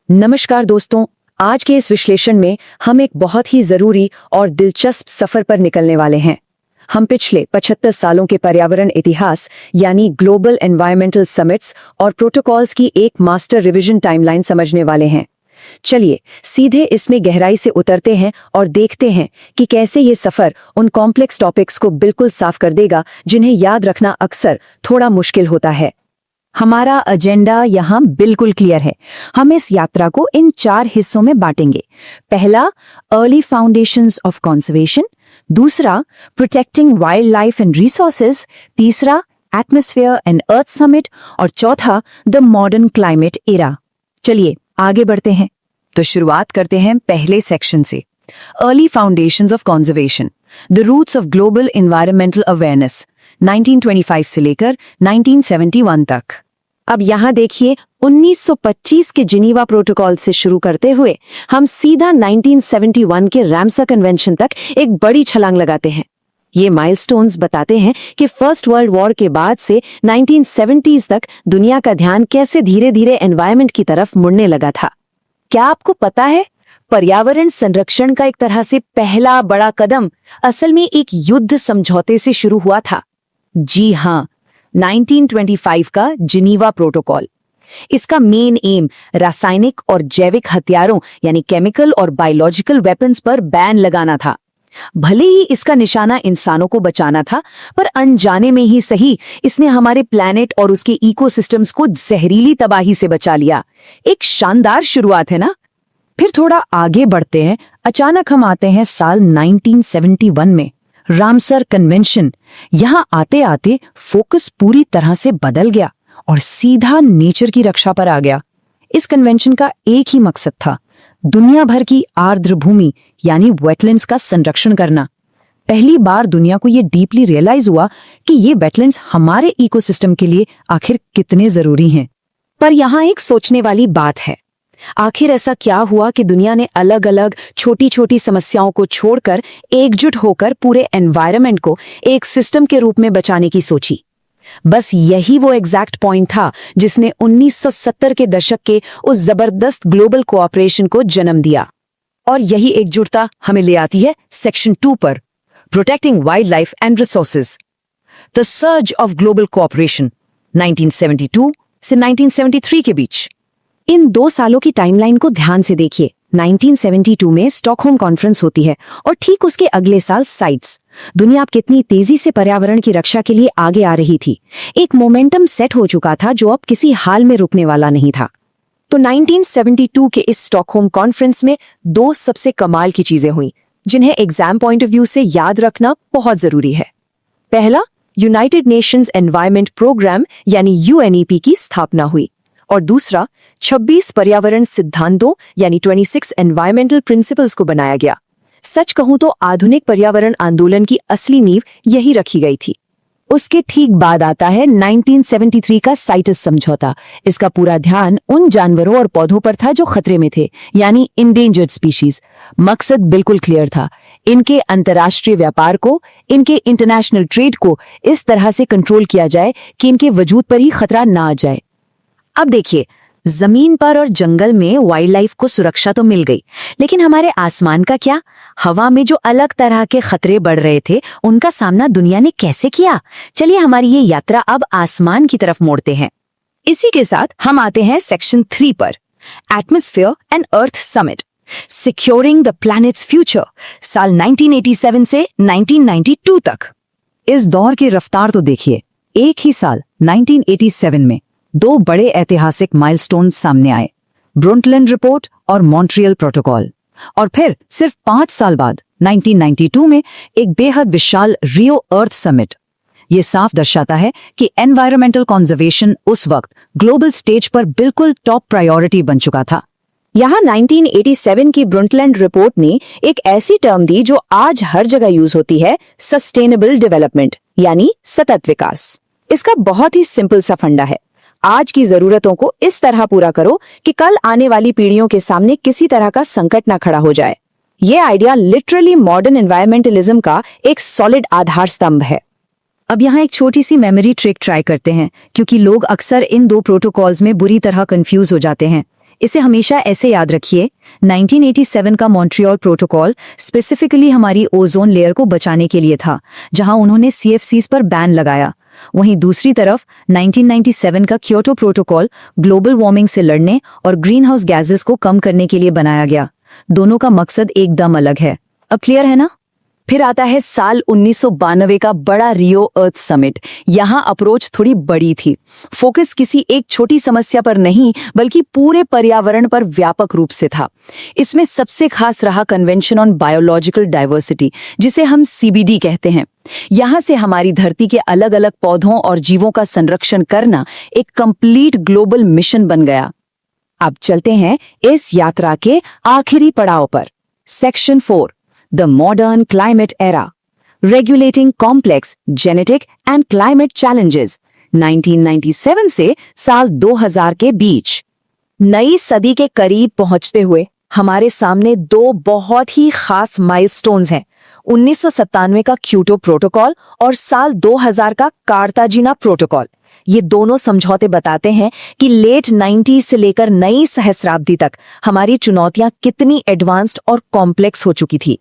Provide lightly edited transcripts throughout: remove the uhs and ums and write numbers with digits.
नमस्कार दोस्तों, आज के इस विश्लेषण में हम एक बहुत ही जरूरी और दिलचस्प सफर पर निकलने वाले हैं। हम पिछले 75 सालों के पर्यावरण इतिहास यानी ग्लोबल एनवायरमेंटल समिट्स और प्रोटोकॉल्स की एक मास्टर रिवीजन टाइमलाइन समझने वाले हैं। चलिए सीधे इसमें गहराई से उतरते हैं और देखते हैं कि कैसे ये सफर उन कॉम्प्लेक्स टॉपिक्स को बिल्कुल साफ कर देगा जिन्हें याद रखना अक्सर थोड़ा मुश्किल होता है। हमारा एजेंडा यहाँ बिल्कुल क्लियर है। हम इस यात्रा को इन 4 हिस्सों में बांटेंगे। पहला, अर्ली फाउंडेशंस ऑफ कंजर्वेशन। दूसरा, protecting wild life and resources. तीसरा, एटमॉस्फेयर एंड अर्थ समिट। और चौथा, द मॉडर्न क्लाइमेट एरा। चलिए आगे बढ़ते हैं। तो शुरुआत करते हैं पहले सेक्शन से, early foundations of conservation, the roots of global environmental awareness, 1925 से लेकर 1971 तक। अब यहाँ देखिए, 1925 के जिनीवा प्रोटोकॉल से शुरू करते हुए हम सीधा 1971 के रामसर कन्वेंशन तक एक बड़ी छलांग लगाते हैं। ये माइलस्टोन्स बताते हैं कि फर्स्ट वर्ल्ड वॉर के बाद से 1970s तक दुनिया का ध्यान कैसे धीरे धीरे एनवायरनमेंट की तरफ मुड़ने लगा था। क्या आपको पता है, पर्यावरण संरक्षण का एक तरह से पहला बड़ा कदम असल में एक युद्ध समझौते से शुरू हुआ था। जी हाँ, 1925 का जिनीवा प्रोटोकॉल। इसका मेन एम रासायनिक और जैविक हथियारों यानी केमिकल और बायोलॉजिकल वेपन्स पर बैन लगाना था। भले ही इसका निशाना इंसानों को बचाना था, पर अनजाने में ही सही इसने हमारे प्लैनेट और उसके इकोसिस्टम्स को जहरीली तबाही से बचा लिया। एक शानदार शुरुआत है ना। फिर थोड़ा आगे बढ़ते हैं। अचानक हम आते हैं साल 1971 में, रामसर कन्वेंशन। यहां आते आते फोकस पूरी तरह से बदल गया और सीधा नेचर की रक्षा पर आ गया। इस कन्वेंशन का एक ही मकसद था, दुनिया भर की आर्द्र भूमि यानी वेटलैंड्स का संरक्षण करना। पहली बार दुनिया को यह डीपली रियलाइज हुआ कि ये वेटलैंड्स हमारे इकोसिस्टम के लिए आखिर कितने जरूरी हैं। पर यहां एक सोचने वाली बात है, आखिर ऐसा क्या हुआ कि दुनिया ने अलग अलग छोटी छोटी समस्याओं को छोड़कर एकजुट होकर पूरे एनवायरनमेंट को एक सिस्टम के रूप में बचाने की सोची। बस यही वो एग्जैक्ट पॉइंट था जिसने 1970 के दशक के उस जबरदस्त ग्लोबल कोऑपरेशन को जन्म दिया। और यही एकजुटता हमें ले आती है सेक्शन 2 पर, protecting wild life and resources, the surge of global cooperation 1972 से 1973 के बीच। इन 2 सालों की टाइमलाइन को ध्यान से देखिए। 1972 में स्टॉकहोम कॉन्फ्रेंस होती है और ठीक उसके अगले साल साइट्स। दुनिया अब कितनी तेजी से पर्यावरण की रक्षा के लिए आगे आ रही थी। एक मोमेंटम सेट हो चुका था जो अब किसी हाल में रुकने वाला नहीं था। तो 1972 के इस स्टॉकहोम कॉन्फ्रेंस में 2 सबसे कमाल की चीजें हुई जिन्हें एग्जाम पॉइंट ऑफ व्यू से याद रखना बहुत जरूरी है। पहला, यूनाइटेड नेशंस एनवायरनमेंट प्रोग्राम यानी UNEP की स्थापना हुई। और दूसरा, 26 पर्यावरण सिद्धांतों यानी 26 एनवायरमेंटल प्रिंसिपल्स को बनाया गया। सच कहूं तो आधुनिक पर्यावरण आंदोलन की असली नींव यही रखी गई थी। उसके ठीक बाद आता है 1973 का साइटस समझौता। इसका पूरा ध्यान उन जानवरों और पौधों पर था जो खतरे में थे, यानी इंडेंजर्ड स्पीशीज। मकसद बिल्कुल क्लियर था, इनके अंतर्राष्ट्रीय व्यापार को, इनके इंटरनेशनल ट्रेड को इस तरह से कंट्रोल किया जाए कि इनके वजूद पर ही खतरा ना आ जाए। अब देखिए, जमीन पर और जंगल में वाइल्ड लाइफ को सुरक्षा तो मिल गई, लेकिन हमारे आसमान का क्या? हवा में जो अलग तरह के खतरे बढ़ रहे थे, उनका सामना दुनिया ने कैसे किया? चलिए हमारी ये यात्रा अब आसमान की तरफ मोड़ते हैं। इसी के साथ हम आते हैं सेक्शन 3 पर, atmosphere and earth summit, securing the planets future, साल 1987 से 1992 तक। इस दौर की रफ्तार तो देखिए। एक ही साल 1987 में 2 बड़े ऐतिहासिक माइलस्टोन सामने आए, ब्रुंटलैंड रिपोर्ट और मॉन्ट्रियल प्रोटोकॉल। और फिर सिर्फ 5 साल बाद 1992 में एक बेहद विशाल रियो अर्थ समिट। ये साफ दर्शाता है कि एनवायरमेंटल कंजर्वेशन उस वक्त ग्लोबल स्टेज पर बिल्कुल टॉप प्रायोरिटी बन चुका था। यहाँ 1987 की ब्रुंटलैंड रिपोर्ट ने एक ऐसी टर्म दी जो आज हर जगह यूज होती है, सस्टेनेबल डेवलपमेंट यानी सतत विकास। इसका बहुत ही सिंपल सा फंडा है, आज की जरूरतों को इस तरह पूरा करो कि कल आने वाली पीढ़ियों के सामने किसी तरह का संकट ना खड़ा हो जाए। ये आइडिया लिटरली मॉडर्न एनवायरमेंटलिज्म का एक सॉलिड आधार स्तंभ है। अब यहाँ एक छोटी सी मेमोरी ट्रिक ट्राई करते हैं, क्योंकि लोग अक्सर इन 2 प्रोटोकॉल्स में बुरी तरह कंफ्यूज हो जाते हैं। इसे हमेशा ऐसे याद रखिए, 1987 का मॉन्ट्रियल प्रोटोकॉल स्पेसिफिकली हमारी ओजोन लेयर को बचाने के लिए था, जहां उन्होंने CFCs पर बैन लगाया। वहीं दूसरी तरफ 1997 का क्योटो प्रोटोकॉल ग्लोबल वार्मिंग से लड़ने और ग्रीन हाउस गैसेस को कम करने के लिए बनाया गया। दोनों का मकसद एकदम अलग है। अब क्लियर है ना? फिर आता है साल 1992 का बड़ा रियो अर्थ समिट। यहाँ अप्रोच थोड़ी बड़ी थी। फोकस किसी एक छोटी समस्या पर नहीं, बल्कि पूरे पर्यावरण पर व्यापक रूप से था। इसमें सबसे खास रहा कन्वेंशन ऑन बायोलॉजिकल डाइवर्सिटी, जिसे हम CBD कहते हैं। यहाँ से हमारी धरती के अलग अलग पौधों और जीवों का संरक्षण करना एक कंप्लीट ग्लोबल मिशन बन गया। अब चलते हैं इस यात्रा के आखिरी पड़ाव पर। Section 4, The Modern Climate Era, Regulating Complex Genetic and Climate Challenges, 1997 से साल 2000 के बीच। नई सदी के करीब पहुंचते हुए हमारे सामने दो बहुत ही खास माइलस्टोन्स हैं, 1997 का क्योटो प्रोटोकॉल और साल 2000 का कार्ताजिना प्रोटोकॉल। ये दोनों समझौते बताते हैं कि लेट 90s से लेकर नई सहस्राब्दी तक हमारी चुनौतियां कितनी एडवांस्ड और कॉम्प्लेक्स हो चुकी थी।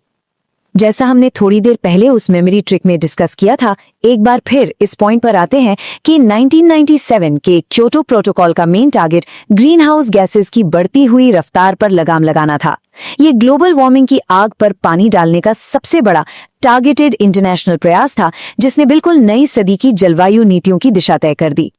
जैसा हमने थोड़ी देर पहले उस मेमोरी ट्रिक में डिस्कस किया था, एक बार फिर इस पॉइंट पर आते हैं कि 1997 के क्योटो प्रोटोकॉल का main target green house gases की बढ़ती हुई रफ्तार पर लगाम लगाना था। ये ग्लोबल वार्मिंग की आग पर पानी डालने का सबसे बड़ा टारगेटेड इंटरनेशनल प्रयास था, जिसने बिल्कुल नई सदी की जलवायु नीतियों की दिशा तय कर दी।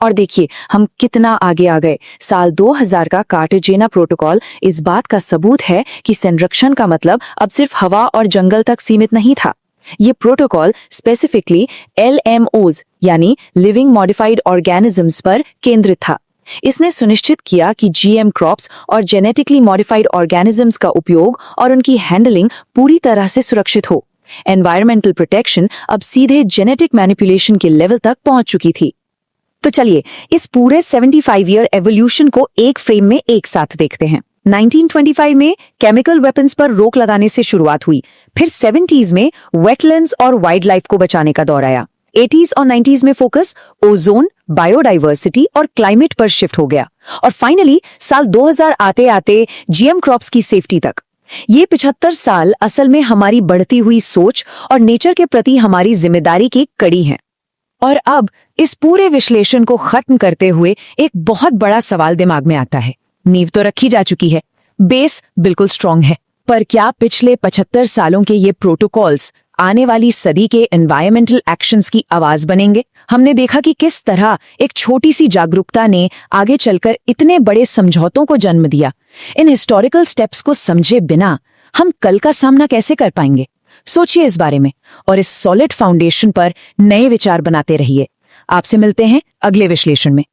और देखिए हम कितना आगे आ गए। साल 2000 का कार्टाजेना प्रोटोकॉल इस बात का सबूत है कि संरक्षण का मतलब अब सिर्फ हवा और जंगल तक सीमित नहीं था। ये प्रोटोकॉल स्पेसिफिकली LMOs यानी लिविंग मॉडिफाइड ऑर्गेनिजम्स पर केंद्रित था। इसने सुनिश्चित किया कि GM क्रॉप्स और जेनेटिकली मॉडिफाइड ऑर्गेनिजम्स का उपयोग और उनकी हैंडलिंग पूरी तरह से सुरक्षित हो। एनवायरमेंटल प्रोटेक्शन अब सीधे जेनेटिक मैनिपुलेशन के लेवल तक पहुंच चुकी थी। तो चलिए इस पूरे 75 ईयर एवोल्यूशन को एक फ्रेम में एक साथ देखते हैं। 1925 में केमिकल वेपन्स पर रोक लगाने से शुरुआत हुई, फिर 70s में वेटलैंड्स और वाइल्ड लाइफ को बचाने का दौर आया। 80s और 90s में फोकस ओजोन, बायोडाइवर्सिटी और क्लाइमेट पर शिफ्ट हो गया, और फाइनली साल 2000 आते आते GM क्रॉप्स की सेफ्टी तक। ये 75 साल असल में हमारी बढ़ती हुई सोच और नेचर के प्रति हमारी जिम्मेदारी की कड़ी है। और अब इस पूरे विश्लेषण को खत्म करते हुए एक बहुत बड़ा सवाल दिमाग में आता है। नींव तो रखी जा चुकी है, बेस बिल्कुल स्ट्रांग है, पर क्या पिछले 75 सालों के ये प्रोटोकॉल्स आने वाली सदी के एनवायरमेंटल एक्शंस की आवाज बनेंगे? हमने देखा कि किस तरह एक छोटी सी जागरूकता ने आगे चलकर इतने बड़े समझौतों को जन्म दिया। इन हिस्टोरिकल स्टेप्स को समझे बिना हम कल का सामना कैसे कर पाएंगे? सोचिए इस बारे में और इस सॉलिड फाउंडेशन पर नए विचार बनाते रहिए। आपसे मिलते हैं अगले विश्लेषण में।